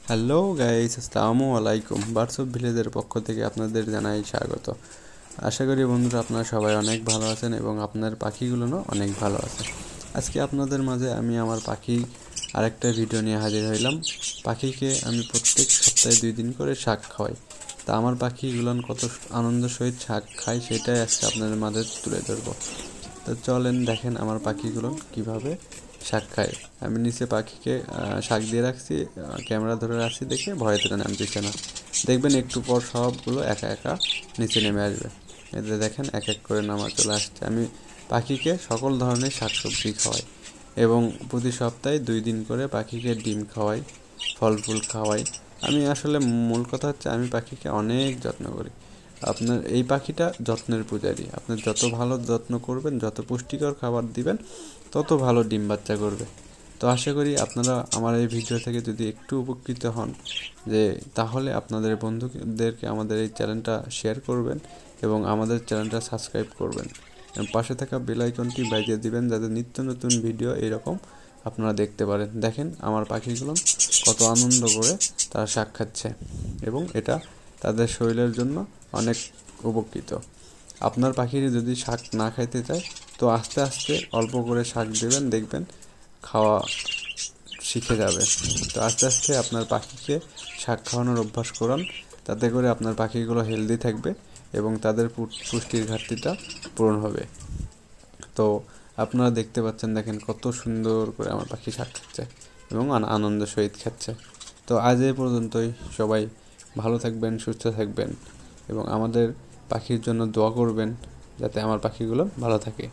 Hello guys, আসসালামু আলাইকুম। Birds of ভিলেজের পক্ষ থেকে আপনাদের জানাই স্বাগত। আশা করি বন্ধুরা আপনারা সবাই অনেক ভালো আছেন এবং আপনার পাখিগুলোও অনেক ভালো আছে। আজকে আপনাদের মাঝে আমি আমার পাখি আরেকটা ভিডিও নিয়ে হাজির হইলাম। পাখিকে আমি প্রত্যেক সপ্তাহে 2 দিন করে শাক খাওয়াই। তা আমার পাখিগুলো কত আনন্দ সহিত শাক খায় সেটাই আজকে আপনাদের মাঝে তুলে ধরবো। তো চলেন দেখেন আমার পাখিগুলো কিভাবে শাক খায়। আমি নিচে পাখিকে শাক দিয়ে রাখছি, ক্যামেরা ধরে রাখছি দেখে ভয়েতে নামতেছে না। দেখবেন একটু পর সবগুলো একা একা নিচে নেমে আসবে। এতে দেখেন এক এক করে নামা চলে আসছে। আমি পাখিকে সকল ধরনের শাকসবজি খাওয়াই এবং প্রতি সপ্তাহে 2 দিন করে পাখিকে ডিম খাওয়াই, ফল ফুল খাওয়াই। আমি আসলে মূল কথা হচ্ছে আমি পাখিকে অনেক যত্ন করি। আপনার এই পাখিটা যত্নের পূজারি। আপনার যত ভালো যত্ন করবেন, যত পুষ্টিকর খাবার দিবেন, তত ভালো ডিম বাচ্চা করবে। তো আশা করি আপনারা আমার এই ভিডিও থেকে যদি একটু উপকৃত হন, যে তাহলে আপনাদের বন্ধুদেরকে আমাদের এই চ্যানেলটা শেয়ার করবেন এবং আমাদের চ্যানেলটা সাবস্ক্রাইব করবেন। পাশে থাকা বেল আইকনটি বাজিয়ে দিবেন যাতে নিত্য নতুন ভিডিও এরকম আপনারা দেখতে পারেন। দেখেন আমার পাখিগুলো কত আনন্দ করে তারা শাক খাচ্ছে এবং এটা তাদের শরীরের জন্য অনেক উপকৃত। আপনার পাখি যদি শাক না খাইতে চায় তো আস্তে আস্তে অল্প করে শাক দেবেন, দেখবেন খাওয়া শিখে যাবে। তো আস্তে আস্তে আপনার পাখিকে শাক খাওয়ানোর অভ্যাস করান, তাতে করে আপনার পাখিগুলো হেলদি থাকবে এবং তাদের পুষ্টির ঘাটতিটা পূরণ হবে। তো আপনারা দেখতে পাচ্ছেন, দেখেন কত সুন্দর করে আমার পাখি শাক খাচ্ছে এবং আনন্দ সহিত খাচ্ছে। তো আজ এই পর্যন্তই। সবাই ভালো থাকবেন, সুস্থ থাকবেন এবং আমাদের পাখির জন্য দোয়া করবেন যাতে আমার পাখিগুলো ভালো থাকে।